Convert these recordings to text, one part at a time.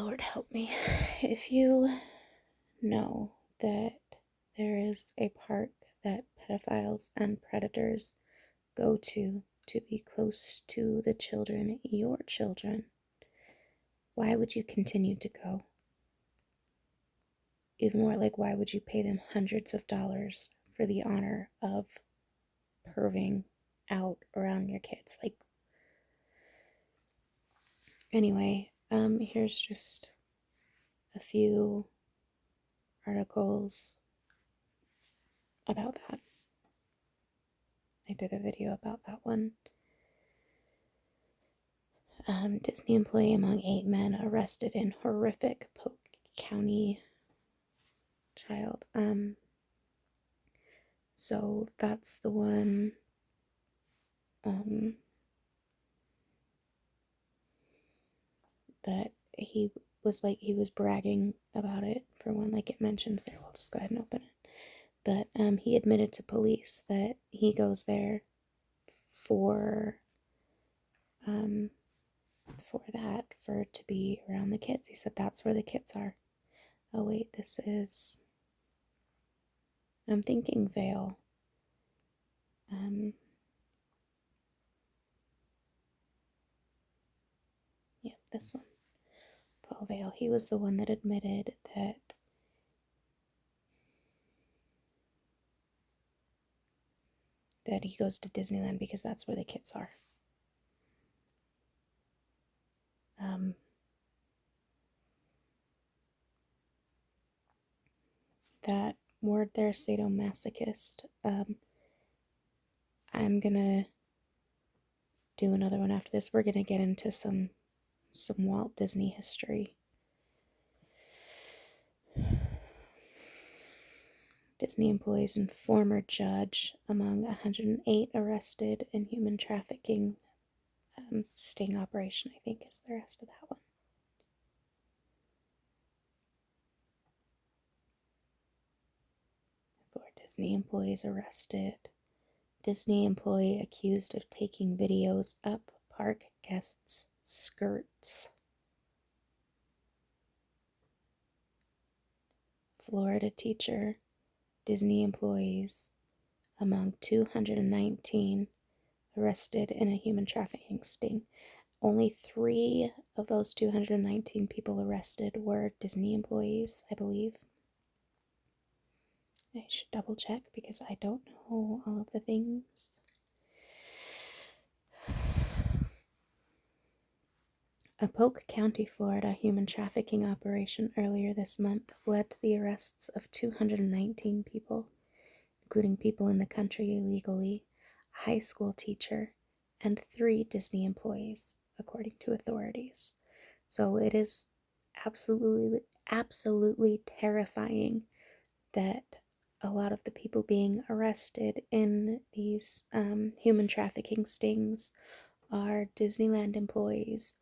Lord help me. If you know that there is a park that pedophiles and predators go to be close to the children, your children, why would you continue to go? Even more, like, why would you pay them hundreds of dollars for the honor of perving out around your kids? Like, anyway, here's just a few articles about that. I did a video about that one. Disney employee among 8 men arrested in horrific Polk County child. So that's the one. That he was bragging about it, for one, like it mentions there. We'll just go ahead and open it. But he admitted to police that he goes there for to be around the kids. He said that's where the kids are. Oh wait, I'm thinking Vale. Yeah, this one. Paul Vale. He was the one that admitted that he goes to Disneyland because that's where the kids are. That word there, sadomasochist. I'm gonna do another one after this. We're gonna get into some Walt Disney history. Disney employees and former judge among 108 arrested in human trafficking sting operation, I think is the rest of that one. For Disney employees arrested. Disney employee accused of taking videos up park guests' skirts. Florida teacher, Disney employees among 219 arrested in a human trafficking sting. Only 3 of those 219 people arrested were Disney employees, I believe. I should double check because I don't know all of the things. A Polk County, Florida human trafficking operation earlier this month led to the arrests of 219 people, including people in the country illegally, a high school teacher, and 3 Disney employees, according to authorities. So it is absolutely terrifying that a lot of the people being arrested in these human trafficking stings are Disneyland employees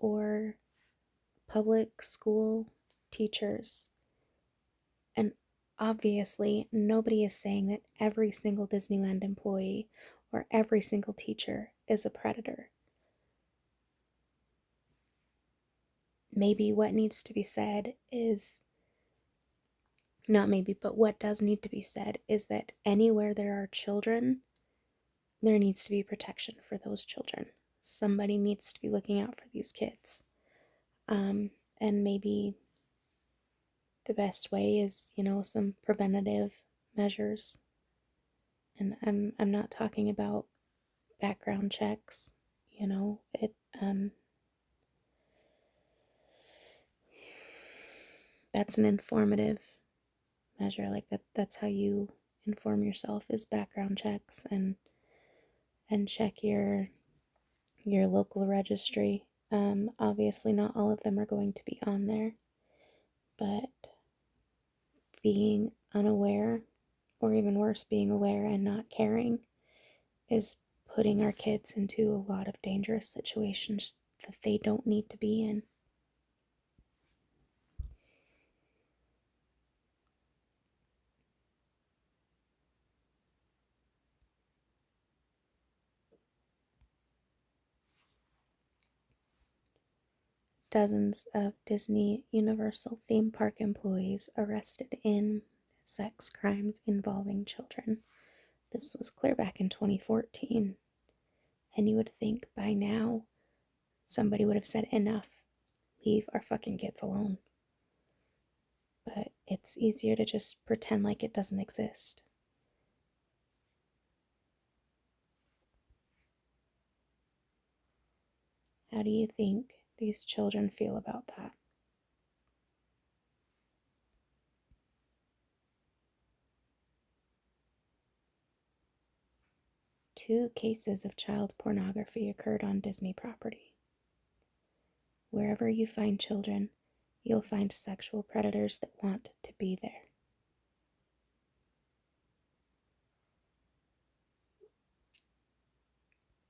or public school teachers. And obviously, nobody is saying that every single Disneyland employee or every single teacher is a predator. Maybe what needs to be said is, not maybe, but what does need to be said is that anywhere there are children, there needs to be protection for those children. Somebody needs to be looking out for these kids. And maybe the best way is, some preventative measures. And I'm not talking about background checks, that's an informative measure. Like that's how you inform yourself, is background checks and check your local registry. Obviously not all of them are going to be on there, but being unaware, or even worse, being aware and not caring, is putting our kids into a lot of dangerous situations that they don't need to be in. Dozens of Disney Universal theme park employees arrested in sex crimes involving children. This was clear back in 2014. And you would think by now somebody would have said, enough, leave our fucking kids alone. But it's easier to just pretend like it doesn't exist. How do you think these children feel about that? Two cases of child pornography occurred on Disney property. Wherever you find children, you'll find sexual predators that want to be there.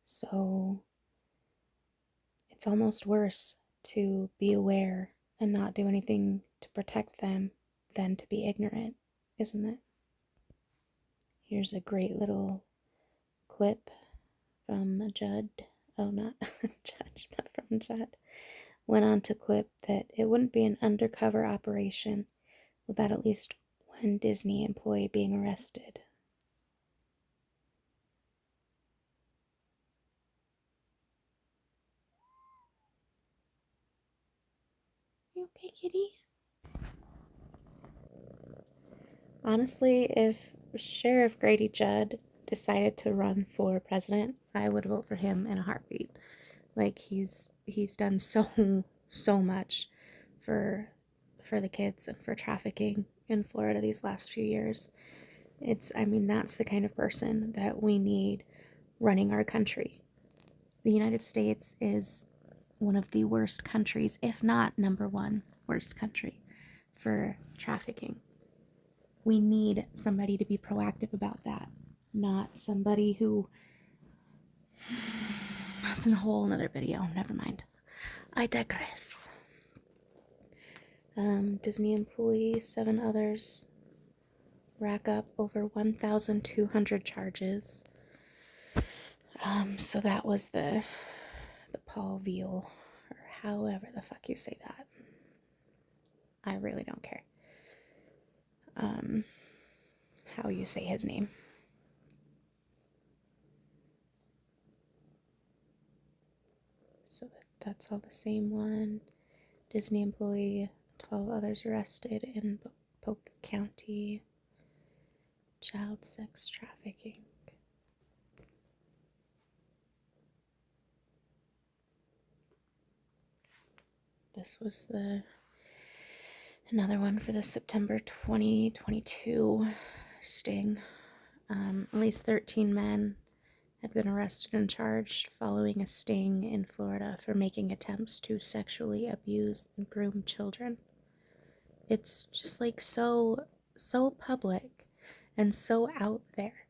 So it's almost worse to be aware and not do anything to protect them than to be ignorant, isn't it? Here's a great little quip from Judd. Oh, not Judge, but from Judd. Went on to quip that it wouldn't be an undercover operation without at least one Disney employee being arrested. You okay, kitty? Honestly, if Sheriff Grady Judd decided to run for president, I would vote for him in a heartbeat. Like he's done so much for the kids and for trafficking in Florida these last few years. That's the kind of person that we need running our country. The United States is one of the worst countries, if not number one worst country for trafficking. We need somebody to be proactive about that, not somebody who. That's a whole another video. Never mind. I digress. Disney employee, 7 others rack up over 1,200 charges. So that was the Paul Veal, or however the fuck you say that. I really don't care. How you say his name. So that's all the same one. Disney employee, 12 others arrested in Polk County. Child sex trafficking. This was another one for the September 2022 sting. At least 13 men had been arrested and charged following a sting in Florida for making attempts to sexually abuse and groom children. It's just like so public and so out there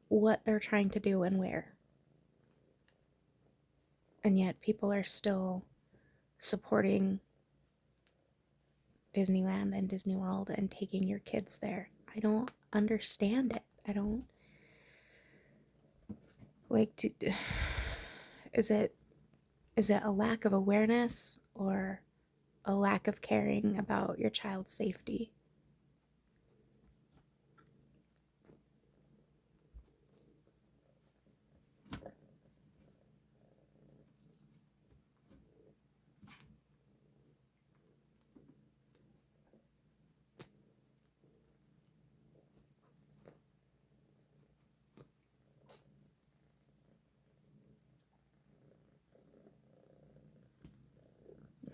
what they're trying to do and where. And yet people are still supporting Disneyland and Disney World and taking your kids there. I don't understand it. I don't like is it a lack of awareness or a lack of caring about your child's safety?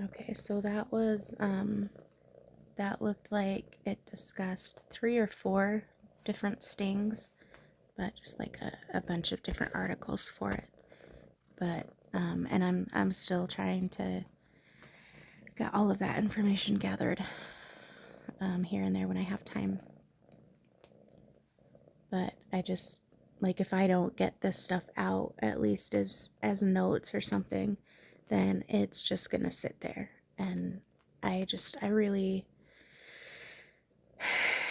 Okay, so that was that looked like it discussed 3 or 4 different stings, but just like a bunch of different articles for it. But and I'm still trying to get all of that information gathered here and there when I have time. But I just, like, if I don't get this stuff out at least as notes or something, then it's just gonna sit there. And I really,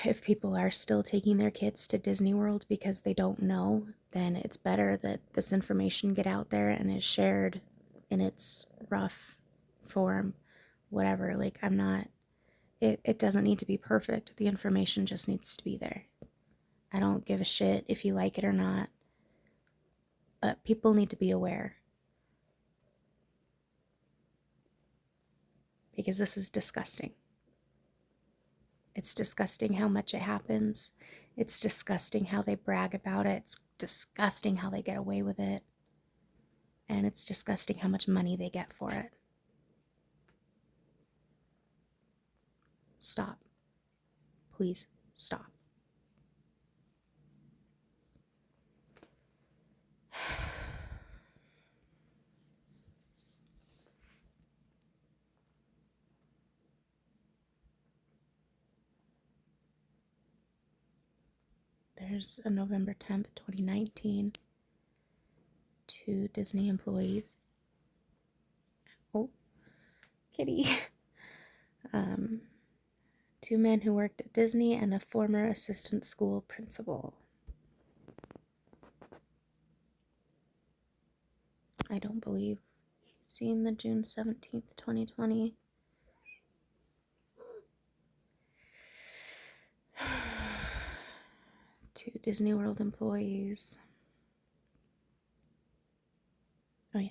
if people are still taking their kids to Disney World because they don't know, then it's better that this information get out there and is shared in its rough form, whatever. Like, I'm not, it doesn't need to be perfect. The information just needs to be there. I don't give a shit if you like it or not, but people need to be aware. Because this is disgusting. It's disgusting how much it happens. It's disgusting how they brag about it. It's disgusting how they get away with it. And it's disgusting how much money they get for it. Stop. Please stop. There's a November 10th, 2019. 2 Disney employees. Oh, kitty. 2 men who worked at Disney and a former assistant school principal. I don't believe seeing the June 17th, 2020. Two Disney World employees. Oh, yeah.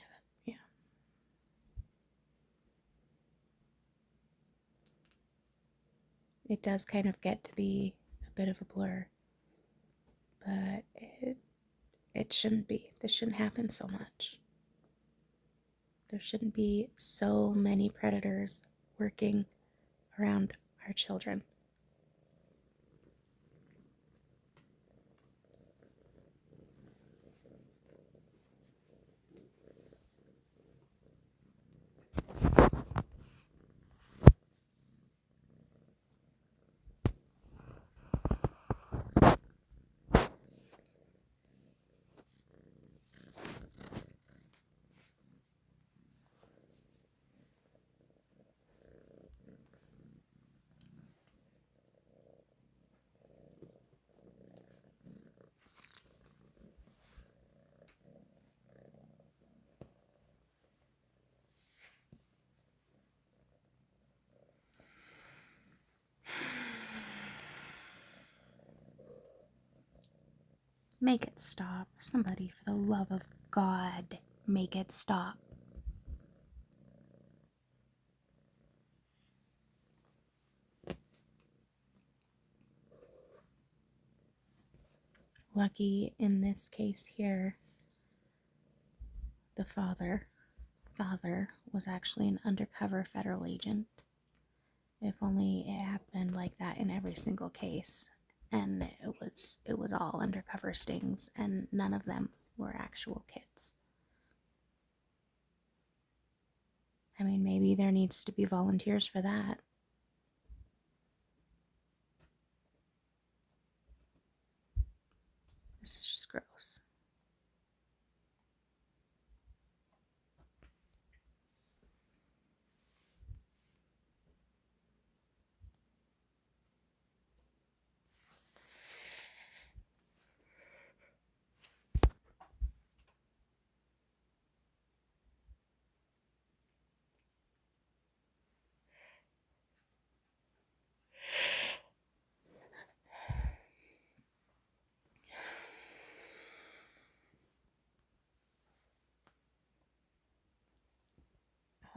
It does kind of get to be a bit of a blur. But it shouldn't be. This shouldn't happen so much. There shouldn't be so many predators working around our children. Make it stop. Somebody, for the love of God, make it stop. Lucky in this case here, the father was actually an undercover federal agent. If only it happened like that in every single case, and it was all undercover stings, and none of them were actual kids. I mean, maybe there needs to be volunteers for that. This is just gross.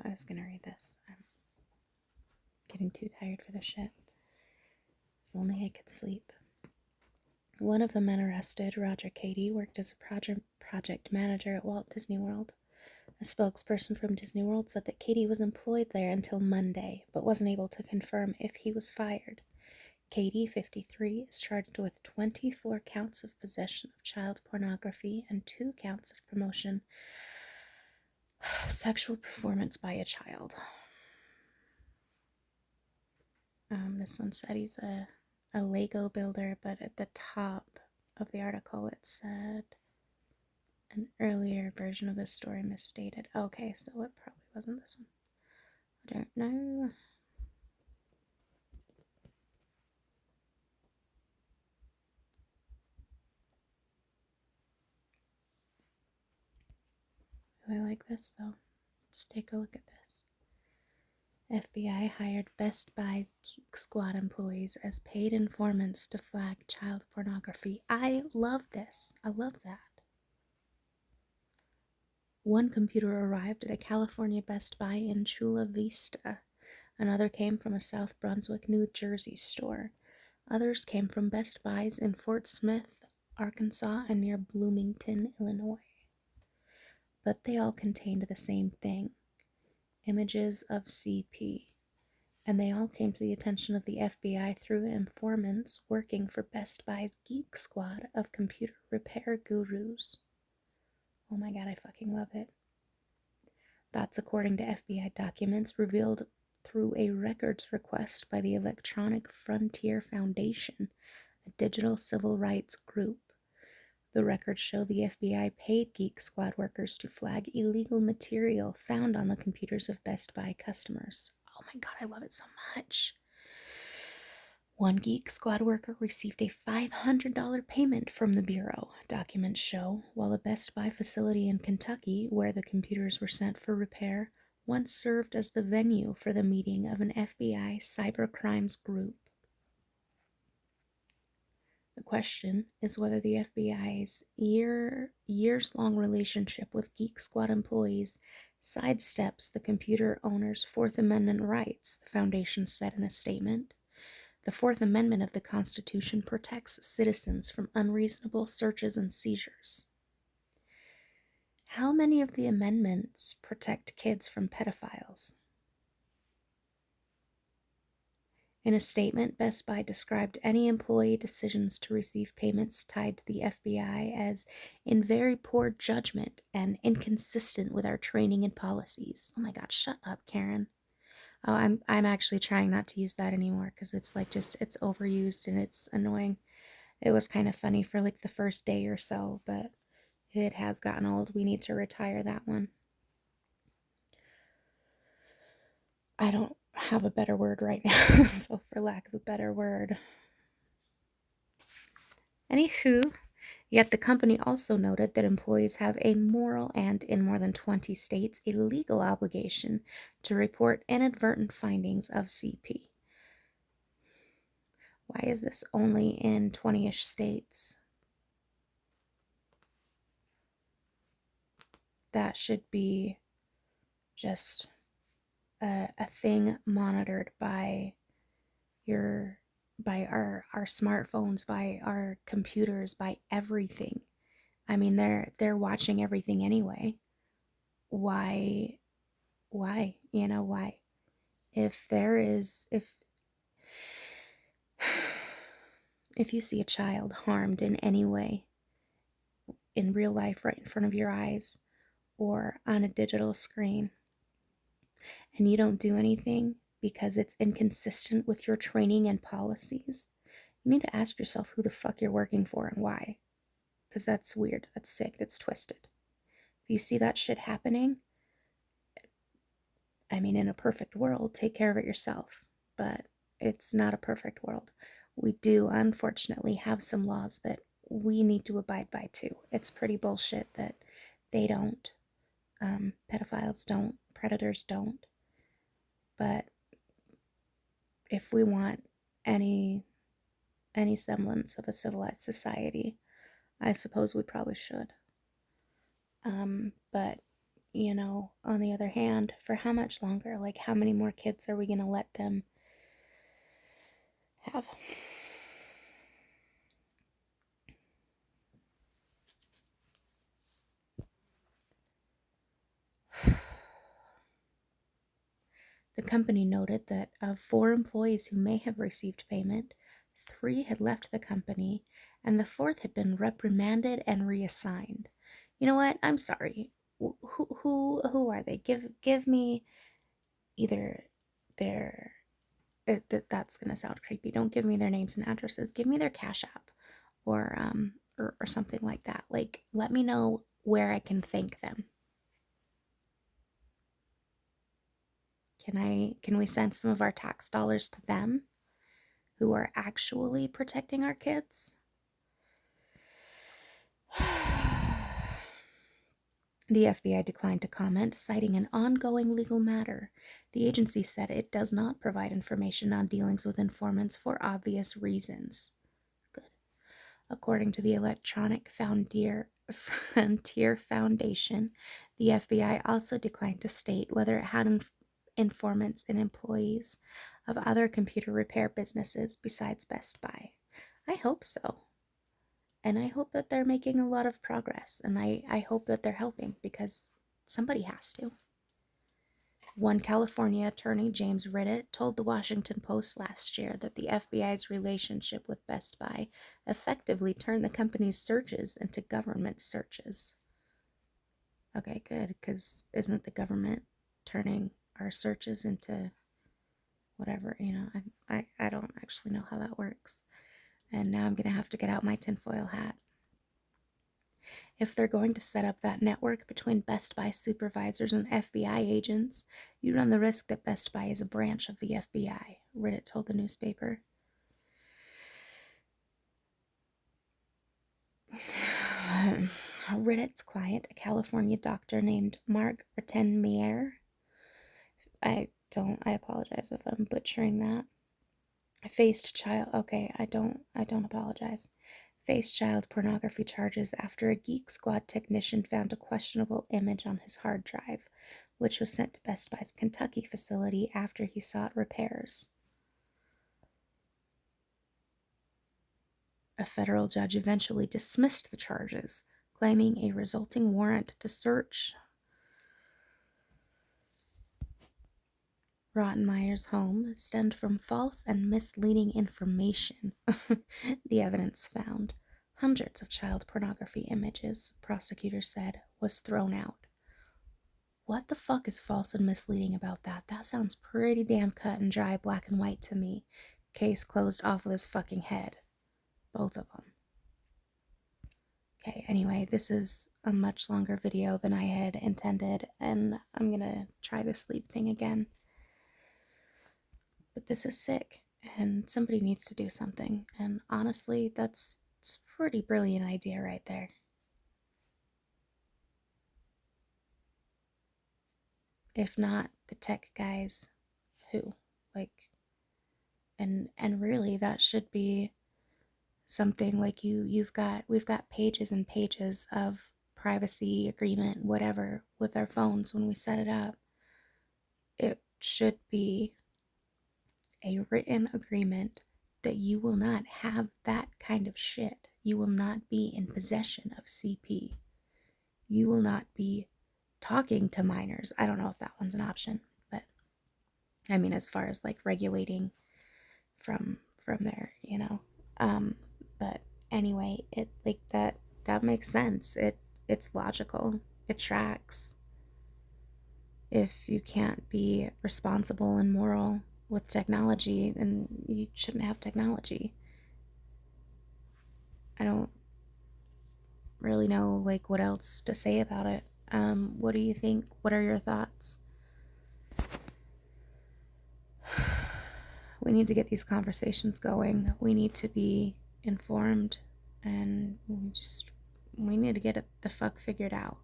I was gonna read this. I'm getting too tired for this shit. If only I could sleep. One of the men arrested, Roger Cady, worked as a project manager at Walt Disney World. A spokesperson from Disney World said that Cady was employed there until Monday, but wasn't able to confirm if he was fired. Cady, 53, is charged with 24 counts of possession of child pornography and 2 counts of promotion of sexual performance by a child. This one said he's a Lego builder, but at the top of the article it said an earlier version of the story misstated. Okay, so it probably wasn't this one. I don't know. I like this though. Let's take a look at this. FBI hired Best Buy's Geek Squad employees as paid informants to flag child pornography. I love this. I love that. One computer arrived at a California Best Buy in Chula Vista. Another came from a South Brunswick, New Jersey store. Others came from Best Buys in Fort Smith, Arkansas, and near Bloomington, Illinois. But they all contained the same thing: images of CP. And they all came to the attention of the FBI through informants working for Best Buy's Geek Squad of computer repair gurus. Oh my god, I fucking love it. That's according to FBI documents revealed through a records request by the Electronic Frontier Foundation, a digital civil rights group. The records show the FBI paid Geek Squad workers to flag illegal material found on the computers of Best Buy customers. Oh my god, I love it so much. One Geek Squad worker received a $500 payment from the Bureau, documents show, while a Best Buy facility in Kentucky, where the computers were sent for repair, once served as the venue for the meeting of an FBI cybercrimes group. The question is whether the FBI's years-long relationship with Geek Squad employees sidesteps the computer owner's Fourth Amendment rights, the Foundation said in a statement. The Fourth Amendment of the Constitution protects citizens from unreasonable searches and seizures. How many of the amendments protect kids from pedophiles? In a statement, Best Buy described any employee decisions to receive payments tied to the FBI as in very poor judgment and inconsistent with our training and policies. Oh my god, shut up, Karen. Oh, I'm actually trying not to use that anymore because it's like just it's overused and it's annoying. It was kind of funny for like the first day or so, but it has gotten old. We need to retire that one. I don't have a better word right now, so for lack of a better word. Anywho, yet the company also noted that employees have a moral and, in more than 20 states, a legal obligation to report inadvertent findings of CP. Why is this only in 20-ish states? That should be just a thing monitored by our smartphones, by our computers, by everything. I mean, they're watching everything anyway. Why? You know, why? If if you see a child harmed in any way in real life right in front of your eyes or on a digital screen and you don't do anything because it's inconsistent with your training and policies, you need to ask yourself who the fuck you're working for and why. Because that's weird, that's sick, that's twisted. If you see that shit happening, I mean, in a perfect world, take care of it yourself. But it's not a perfect world. We do, unfortunately, have some laws that we need to abide by too. It's pretty bullshit that they don't. Pedophiles don't. Predators don't. But if we want any semblance of a civilized society, I suppose we probably should. But you know, on the other hand, for how much longer? Like, how many more kids are we gonna let them have? The company noted that of 4 employees who may have received payment, 3 had left the company, and the 4th had been reprimanded and reassigned. You know what? I'm sorry. Who are they? Give me either their. That's gonna sound creepy. Don't give me their names and addresses. Give me their Cash App, or something like that. Like, let me know where I can thank them. Can we send some of our tax dollars to them who are actually protecting our kids? The FBI declined to comment, citing an ongoing legal matter. The agency said it does not provide information on dealings with informants for obvious reasons. Good. According to the Electronic Frontier Foundation, the FBI also declined to state whether it had informants and employees of other computer repair businesses besides Best Buy. I hope so. And I hope that they're making a lot of progress, and I hope that they're helping, because somebody has to. One California attorney, James Ridditt, told the Washington Post last year that the FBI's relationship with Best Buy effectively turned the company's searches into government searches. Okay, good, because isn't the government turning our searches into whatever? I don't actually know how that works. And now I'm going to have to get out my tinfoil hat. If they're going to set up that network between Best Buy supervisors and FBI agents, you run the risk that Best Buy is a branch of the FBI, Ridditt told the newspaper. Ridditt's client, a California doctor named Mark Rottenmeier, I apologize if I'm butchering that. Faced child pornography charges after a Geek Squad technician found a questionable image on his hard drive, which was sent to Best Buy's Kentucky facility after he sought repairs. A federal judge eventually dismissed the charges, claiming a resulting warrant to search Rottenmeier's home stemmed from false and misleading information. The evidence found hundreds of child pornography images, prosecutors said, was thrown out. What the fuck is false and misleading about that? That sounds pretty damn cut and dry, black and white to me. Case closed off with his fucking head. Both of them. Okay, anyway, this is a much longer video than I had intended, and I'm gonna try the sleep thing again. But this is sick, and somebody needs to do something. And honestly, that's a pretty brilliant idea right there. If not the tech guys, who? And really that should be something like we've got pages and pages of privacy agreement, whatever, with our phones when we set it up. It should be a written agreement that you will not have that kind of shit. You will not be in possession of CP. You will not be talking to minors. I don't know if that one's an option, but I mean, as far as like regulating from there, but anyway, it like that makes sense. It's logical. It tracks. If you can't be responsible and moral with technology, then you shouldn't have technology. I don't really know like what else to say about it. What do you think? What are your thoughts? We need to get these conversations going. We need to be informed, and we need to get it the fuck figured out.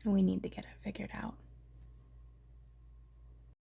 We need to get it figured out.